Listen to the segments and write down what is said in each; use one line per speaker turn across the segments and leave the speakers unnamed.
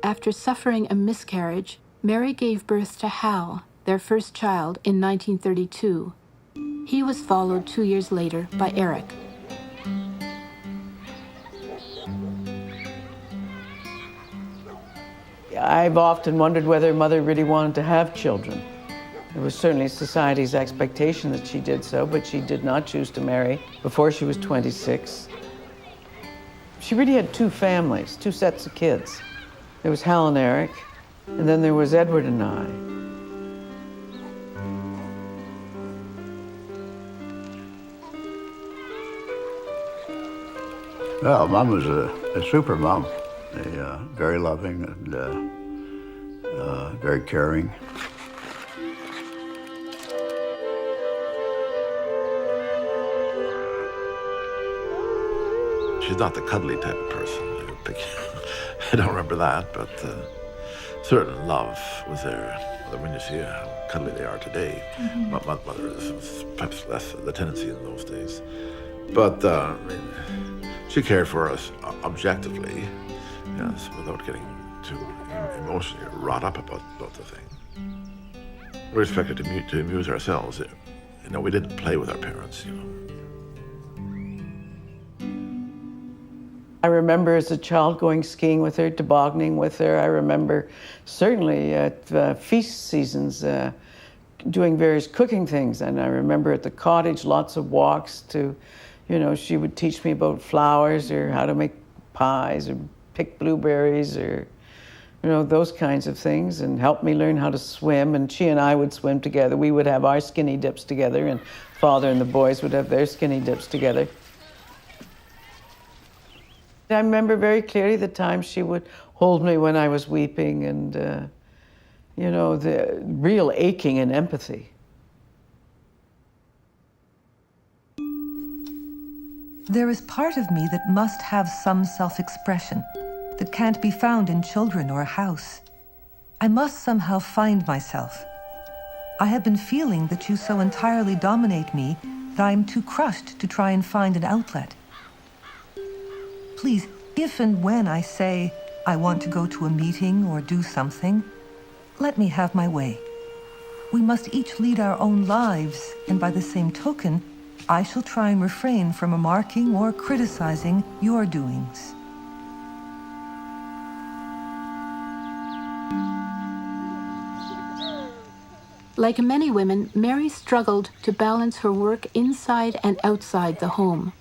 After suffering a miscarriage, Mary gave birth to Hal, their first child, in 1932. He was followed 2 years later by Eric.
I've often wondered whether Mother really wanted to have children. It was certainly society's expectation that she did so, but she did not choose to marry before she was 26. She really had two families, two sets of kids. There was Hal and Eric, and then there was Edward and I.
Well, Mom was a super mom, very loving and very caring.
She's not the cuddly type of person. I don't remember that, but certain love was there. When you see how cuddly they are today, my mother was perhaps less the tendency in those days. But I mean, she cared for us objectively, yes, without getting too emotionally wrought up about the thing. We expected to amuse ourselves. We didn't play with our parents,
I remember as a child going skiing with her, tobogganing with her. I remember certainly at feast seasons doing various cooking things. And I remember at the cottage lots of walks to, she would teach me about flowers or how to make pies or pick blueberries or, those kinds of things, and help me learn how to swim. And she and I would swim together. We would have our skinny dips together, and Father and the boys would have their skinny dips together. I remember very clearly the time she would hold me when I was weeping and, the real aching and empathy.
There is part of me that must have some self-expression that can't be found in children or a house. I must somehow find myself. I have been feeling that you so entirely dominate me that I am too crushed to try and find an outlet. Please, if and when I say I want to go to a meeting or do something, let me have my way. We must each lead our own lives, and by the same token, I shall try and refrain from remarking or criticizing your doings.
Like many women, Mary struggled to balance her work inside and outside the home.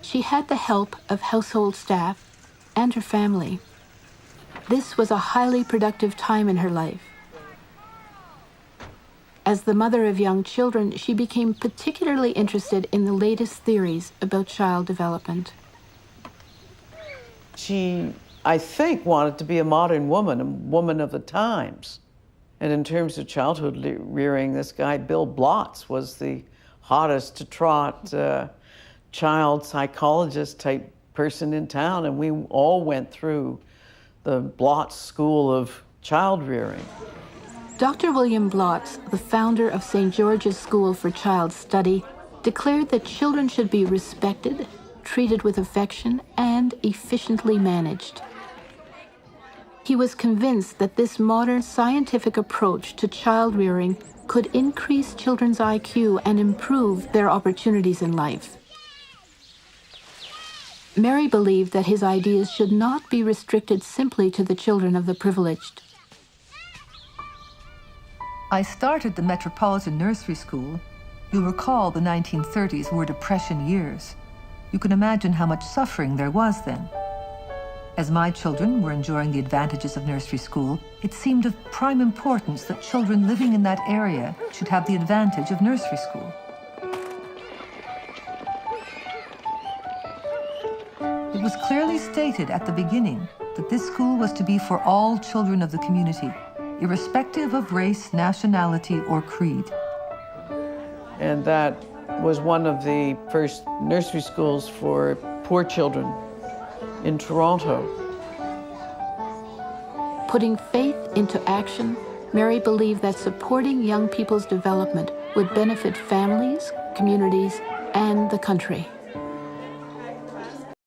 She had the help of household staff and her family. This was a highly productive time in her life. As the mother of young children, she became particularly interested in the latest theories about child development.
She, I think, wanted to be a modern woman, a woman of the times. And in terms of childhood rearing, this guy, Bill Blotz, was the hottest to trot child psychologist type person in town, and we all went through the Blotz School of Child Rearing.
Dr. William Blotz, the founder of St. George's School for Child Study, declared that children should be respected, treated with affection, and efficiently managed. He was convinced that this modern scientific approach to child rearing could increase children's IQ and improve their opportunities in life. Mary believed that his ideas should not be restricted simply to the children of the privileged.
I started the Metropolitan Nursery School. You'll recall the 1930s were Depression years. You can imagine how much suffering there was then. As my children were enjoying the advantages of nursery school, it seemed of prime importance that children living in that area should have the advantage of nursery school. It was clearly stated at the beginning that this school was to be for all children of the community, irrespective of race, nationality, or creed.
And that was one of the first nursery schools for poor children in Toronto.
Putting faith into action, Mary believed that supporting young people's development would benefit families, communities, and the country.